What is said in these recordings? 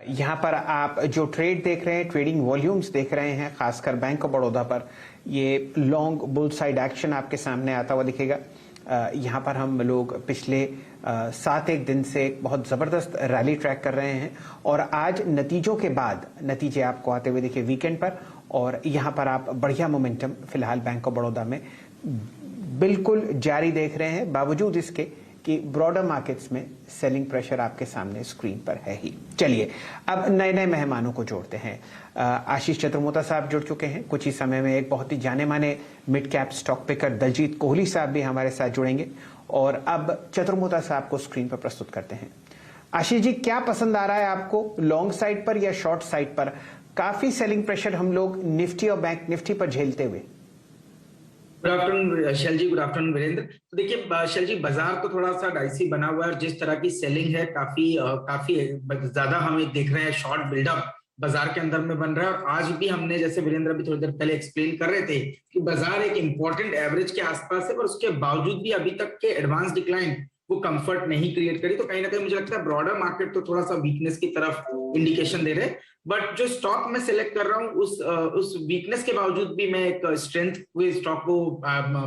यहाँ पर आप जो ट्रेड देख रहे हैं, ट्रेडिंग वॉल्यूम्स देख रहे हैं, खासकर बैंक ऑफ बड़ौदा पर ये लॉन्ग बुल साइड एक्शन आपके सामने आता हुआ दिखेगा। यहाँ पर हम लोग पिछले 7-1 दिन से बहुत ज़बरदस्त रैली ट्रैक कर रहे हैं और आज नतीजों के बाद नतीजे आपको आते हुए दिखे वीकेंड पर, और यहाँ पर आप बढ़िया मोमेंटम फिलहाल बैंक ऑफ बड़ौदा में बिल्कुल जारी देख रहे हैं, बावजूद इसके कि ब्रॉडर मार्केट्स में सेलिंग प्रेशर आपके सामने स्क्रीन पर है ही। चलिए अब नए नए मेहमानों को जोड़ते हैं। आशीष चतुर्मोता साहब जुड़ चुके हैं। कुछ ही समय में एक बहुत ही जाने माने mid cap stock picker Daljeet Kohli साहब भी हमारे साथ जुड़ेंगे और अब चतुर्मोता साहब को स्क्रीन पर प्रस्तुत करते हैं। आशीष जी, क्या पसंद आ रहा है आपको, लॉन्ग साइड पर या शॉर्ट साइड पर? काफी सेलिंग प्रेशर हम लोग निफ्टी और बैंक निफ्टी पर झेलते हुए। गुड आफ्टरनून शैल जी, गुड आफ्टरनून वीरेंद्र। तो देखिए शैल जी, बाजार तो थोड़ा सा डाइसी बना हुआ है और जिस तरह की सेलिंग है काफी ज्यादा हम देख रहे हैं, शॉर्ट बिल्डअप बाजार के अंदर में बन रहा है। और आज भी हमने, जैसे वीरेंद्र अभी थोड़ी देर पहले एक्सप्लेन कर रहे थे कि बाजार एक इंपॉर्टेंट एवरेज के आसपास है, पर उसके बावजूद भी अभी तक के एडवांस डिक्लाइन वो कंफर्ट नहीं क्रिएट करी। तो कहीं ना कहीं मुझे लगता है ब्रॉडर मार्केट तो थोड़ा सा वीकनेस की तरफ इंडिकेशन दे रहे हैं, बट जो स्टॉक मैं सिलेक्ट कर रहा हूँ उस वीकनेस के बावजूद भी मैं एक स्ट्रेंथ हुए स्टॉक को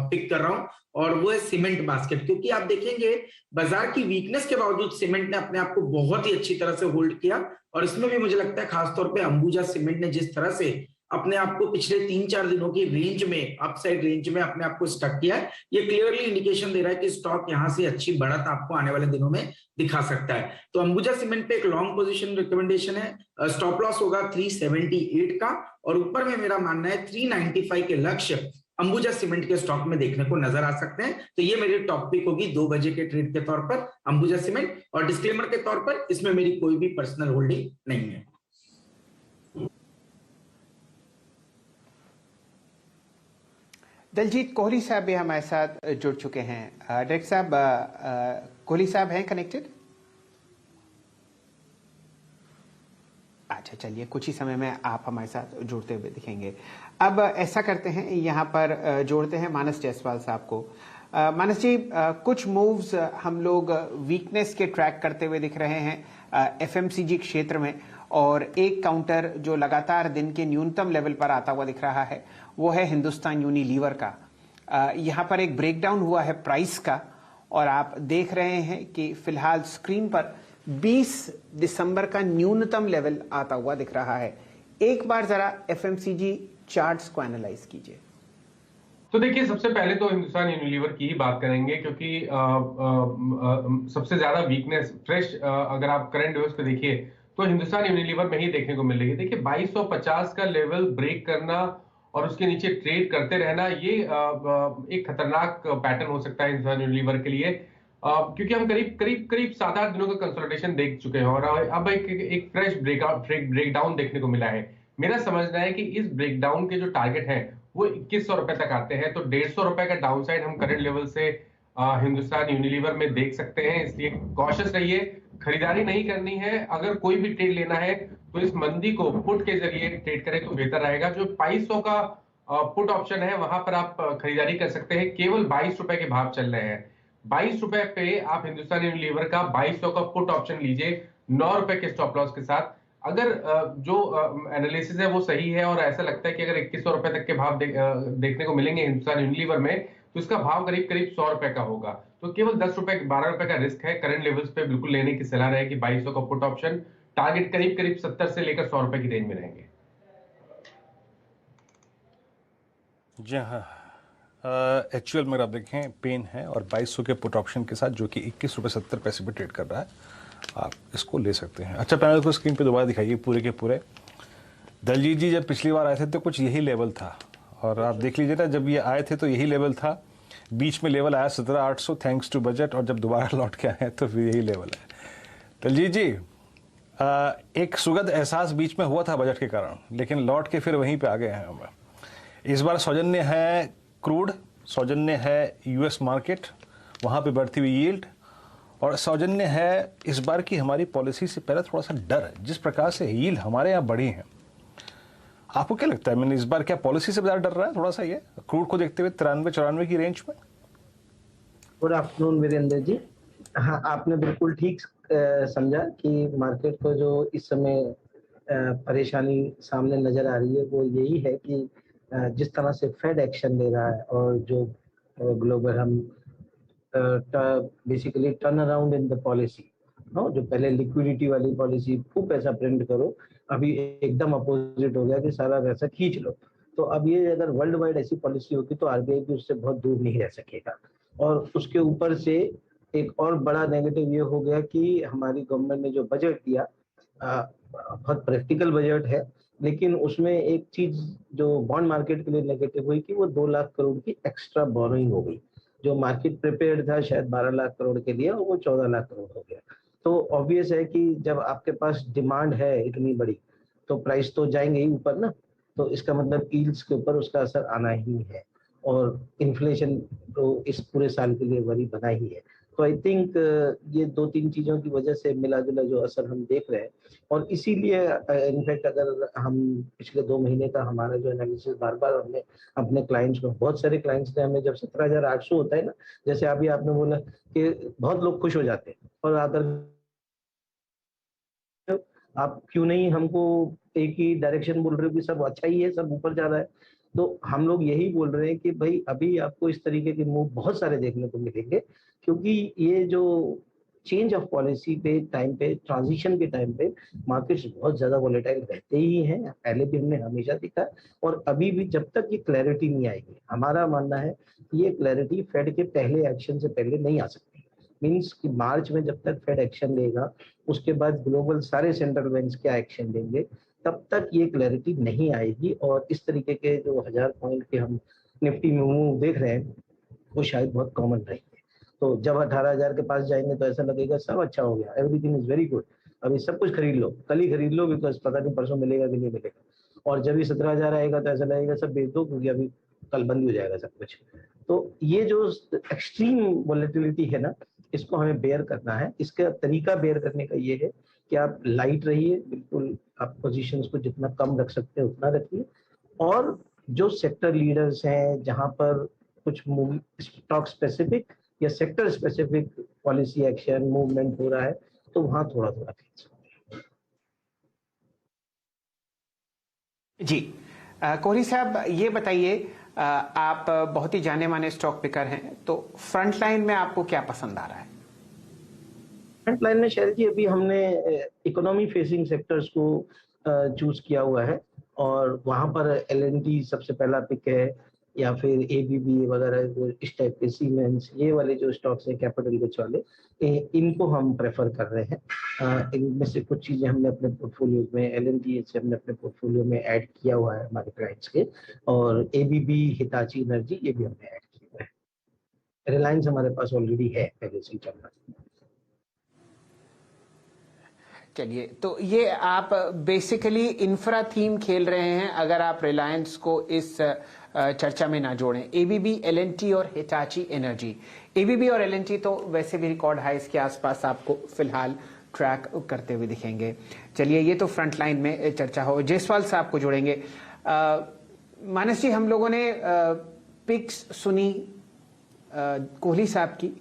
पिक कर रहा हूँ, और वो है सीमेंट बास्केट। क्योंकि आप देखेंगे बाजार की वीकनेस के बावजूद सीमेंट ने अपने आप को बहुत ही अच्छी तरह से होल्ड किया, और इसमें भी मुझे लगता है खासतौर पे अंबुजा सीमेंट ने जिस तरह से अपने आप को पिछले 3-4 दिनों की रेंज में, अपसाइड रेंज में अपने आप को स्टक किया है, ये क्लियरली इंडिकेशन दे रहा है कि स्टॉक यहां से अच्छी बढ़त आपको आने वाले दिनों में दिखा सकता है। तो अंबुजा सीमेंट पे एक लॉन्ग पोजीशन रिकमेंडेशन है। स्टॉप लॉस होगा 378 का, और ऊपर में मेरा मानना है 395 के लक्ष्य अंबुजा सीमेंट के स्टॉक में देखने को नजर आ सकते हैं। तो ये मेरी टॉप पिक होगी 2 बजे के ट्रेड के तौर पर अंबुजा सीमेंट, और डिस्क्लेमर के तौर पर इसमें मेरी कोई भी पर्सनल होल्डिंग नहीं है। दलजीत कोहली साहब भी हमारे साथ जुड़ चुके हैं। डायरेक्टर साहब, कोहली साहब हैं कनेक्टेड? अच्छा, चलिए कुछ ही समय में आप हमारे साथ जुड़ते हुए दिखेंगे। अब ऐसा करते हैं, यहाँ पर जोड़ते हैं मानस जायसवाल साहब को। मानस जी, कुछ मूव्स हम लोग वीकनेस के ट्रैक करते हुए दिख रहे हैं एफएमसीजी क्षेत्र में, और एक काउंटर जो लगातार दिन के न्यूनतम लेवल पर आता हुआ दिख रहा है वो है हिंदुस्तान यूनिलीवर का। यहाँ पर एक ब्रेकडाउन हुआ है प्राइस का, और आप देख रहे हैं कि फिलहाल स्क्रीन पर 20 दिसंबर का न्यूनतम लेवल आता हुआ दिख रहा है। एक बार जरा एफएमसीजी चार्ट्स को एनालाइज कीजिए। तो देखिए, सबसे पहले तो हिंदुस्तान यूनिलीवर की ही बात करेंगे, क्योंकि सबसे ज्यादा वीकनेस फ्रेश अगर आप करंट लेवल्स पे देखिए तो हिंदुस्तान यूनिलीवर में ही देखने को मिल रही है। देखिए 2250 का लेवल ब्रेक करना और उसके नीचे ट्रेड करते रहना, ये एक खतरनाक पैटर्न हो सकता है हिंदुस्तान यूनिलीवर के लिए, क्योंकि हम करीब 7-8 दिनों का कंसोलिडेशन देख चुके हैं, और अब एक फ्रेश ब्रेकडाउन देखने को मिला है। मेरा समझना है कि इस ब्रेकडाउन के जो टारगेट है वो 2100 रुपए तक आते हैं, तो 150 रुपए का डाउनसाइड हम करंट लेवल से हिंदुस्तान यूनिलीवर में देख सकते हैं। इसलिए कॉशियस रहिए, खरीदारी नहीं करनी है। अगर कोई भी ट्रेड लेना है तो इस मंदी को पुट के जरिए ट्रेड करें तो बेहतर रहेगा। जो 2200 का पुट ऑप्शन है वहां पर आप खरीदारी कर सकते हैं, केवल 22 रुपए के भाव चल रहे हैं। 22 रुपए पे आप हिंदुस्तान यूनिलीवर का 2200 का पुट ऑप्शन लीजिए 9 रुपए के स्टॉप लॉस के साथ। अगर जो एनालिसिस है वो सही है और ऐसा लगता है कि अगर 2100 रुपए तक के भाव देखने को मिलेंगे हिंदुस्तान यूनिलीवर में, तो इसका भाव करीब 100 रुपए का होगा। तो केवल 10 रुपए 12 रुपए का रिस्क है। करंट लेवल्स पे बिल्कुल लेने की सलाह रहेगी। 2200 का पुट ऑप्शन, टारगेट करीब 70 से लेकर 100 रुपए की रेंज में रहेंगे। जी हाँ, एक्चुअल में आप देखें पेन है, और 2200 के पुट ऑप्शन के साथ जो कि 21 रुपये 70 पैसे पे ट्रेड कर रहा है, आप इसको ले सकते हैं। अच्छा, पैनल को स्क्रीन पे दोबारा दिखाइए पूरे के पूरे। दलजीत जी जब पिछली बार आए थे तो कुछ यही लेवल था, और आप देख लीजिए ना, जब ये आए थे तो यही लेवल था। बीच में लेवल आया 17800 थैंक्स टू बजट, और जब दोबारा लौट के आए तो फिर यही लेवल है। दलजीत जी, एक सुगध एहसास बीच में हुआ था बजट के कारण, लेकिन लौट के फिर वहीं पे आ गए हैं हम। इस बार सौजन्य है क्रूड, सौजन्य है यूएस मार्केट, वहाँ पे बढ़ती हुई यील्ड, और सौजन्य है इस बार की हमारी पॉलिसी से पहले थोड़ा सा डर है। जिस प्रकार से यील्ड हमारे यहाँ बढ़ी है, आपको क्या लगता है, मैंने इस बार क्या पॉलिसी से ज़्यादा डर रहा है थोड़ा सा ये क्रूड को देखते हुए 93-94 की रेंज में? Good afternoon Virendra ji. हाँ, आपने बिल्कुल ठीक समझा कि मार्केट को जो इस समय परेशानी सामने नजर आ रही है वो यही है कि जिस तरह से फेड एक्शन ले रहा है और जो ग्लोबल हम basically turn around in the policy, no, जो पहले लिक्विडिटी वाली पॉलिसी खूब पैसा प्रिंट करो, अभी एकदम अपोजिट हो गया कि सारा पैसा खींच लो। तो अब ये अगर वर्ल्ड वाइड ऐसी पॉलिसी होगी तो आरबीआई भी उससे बहुत दूर नहीं रह सकेगा। और उसके ऊपर से एक और बड़ा नेगेटिव ये हो गया कि हमारी गवर्नमेंट ने जो बजट दिया, बहुत प्रैक्टिकल बजट है, लेकिन उसमें एक चीज जो बॉन्ड मार्केट के लिए नेगेटिव हुई कि वो 2 लाख करोड़ की एक्स्ट्रा बोरोइंग हो गई। जो मार्केट प्रिपेयर्ड था शायद 12 लाख करोड़ के लिए, और वो 14 लाख करोड़ हो गया। तो ऑब्वियस है कि जब आपके पास डिमांड है इतनी बड़ी तो प्राइस तो जाएंगे ही ऊपर ना, तो इसका मतलब यील्ड्स के ऊपर उसका असर आना ही है, और इन्फ्लेशन तो इस पूरे साल के लिए वरी बना ही है। तो आई थिंक ये 2-3 चीजों की वजह से मिला जुला जो असर हम देख रहे हैं, और इसीलिए इनफैक्ट अगर हम पिछले 2 महीने का हमारा जो एनालिसिस बार बार हमने अपने क्लाइंट्स को, बहुत सारे क्लाइंट्स ने हमें जब 17,800 होता है ना, जैसे अभी आपने बोला कि बहुत लोग खुश हो जाते हैं और आकर आप क्यों नहीं हमको एक ही डायरेक्शन बोल रहे हो कि सब अच्छा ही है, सब ऊपर जा रहा है। तो हम लोग यही बोल रहे हैं कि भाई अभी आपको इस तरीके के मूव बहुत सारे देखने को मिलेंगे, क्योंकि ये जो चेंज ऑफ पॉलिसी पे टाइम पे, ट्रांजिशन के टाइम पे मार्केट्स बहुत ज्यादा वोलेटाइल रहते ही हैं, पहले भी हमने हमेशा देखा, और अभी भी जब तक ये क्लैरिटी नहीं आएगी, हमारा मानना है कि ये क्लैरिटी फेड के पहले एक्शन से पहले नहीं आ सकती। मीन्स कि मार्च में जब तक फेड एक्शन लेगा, उसके बाद ग्लोबल सारे सेंट्रल बैंक्स क्या एक्शन लेंगे, तब तक ये क्लैरिटी नहीं आएगी, और इस तरीके के जो 1000 पॉइंट के हम निफ्टी में मूव देख रहे हैं वो शायद बहुत कॉमन रहेंगे। तो जब 18,000 के पास जाएंगे तो ऐसा लगेगा सब अच्छा हो गया, एवरीथिंग इज वेरी गुड, अभी सब कुछ खरीद लो, कल ही खरीद लो, बिकॉज पता नहीं परसों मिलेगा कि नहीं मिलेगा। और जब ही 17,000 आएगा तो ऐसा लगेगा सब बेच दो, क्योंकि अभी कल बंद हो जाएगा सब कुछ। तो ये जो एक्सट्रीम वॉलेटिलिटी है ना, इसको हमें बेयर करना है। इसका तरीका बेयर करने का ये है कि आप लाइट रहिए, बिल्कुल आप पोजीशंस को जितना कम रख सकते हैं उतना रखिए, और जो सेक्टर लीडर्स हैं जहां पर कुछ स्टॉक स्पेसिफिक या sector specific policy action movement हो रहा है, तो वहां थोड़ा थोड़ा जी। कोहली साहब, ये बताइए, आप बहुत ही जाने माने स्टॉक पिकर हैं, तो फ्रंट लाइन में आपको क्या पसंद आ रहा है? फ्रंट लाइन में शैल जी अभी हमने इकोनॉमी फेसिंग सेक्टर्स को चूज किया हुआ है, और वहां पर एल&टी सबसे पहला पिक है, या फिर एबीबी वगैरह, जो इस टाइप के सीमेंट्स, ये वाले जो स्टॉक्स हैं कैपिटल रिच वाले, इनको हम प्रेफर कर रहे हैं। इनमें से कुछ चीजें हमने अपने पोर्टफोलियो में, एल&टी से हमने अपने पोर्टफोलियो में ऐड किया हुआ है हमारे क्लाइंट्स के, और एबीबी, हिताची एनर्जी, ये भी हमने ऐड किया हुआ है। रिलायंस हमारे पास ऑलरेडी है पहले से चल रहा है। चलिए, तो ये आप बेसिकली इंफ्रा थीम खेल रहे हैं अगर आप रिलायंस को इस चर्चा में ना जोड़ें। एबीबी, एल&टी और हिताची एनर्जी, एबीबी और एल&टी तो वैसे भी रिकॉर्ड हाइस के आसपास आपको फिलहाल ट्रैक करते हुए दिखेंगे। चलिए, ये तो फ्रंट लाइन में चर्चा हो। जयसवाल साहब को जोड़ेंगे। मानस जी, हम लोगों ने पिक्स सुनी कोहली साहब की,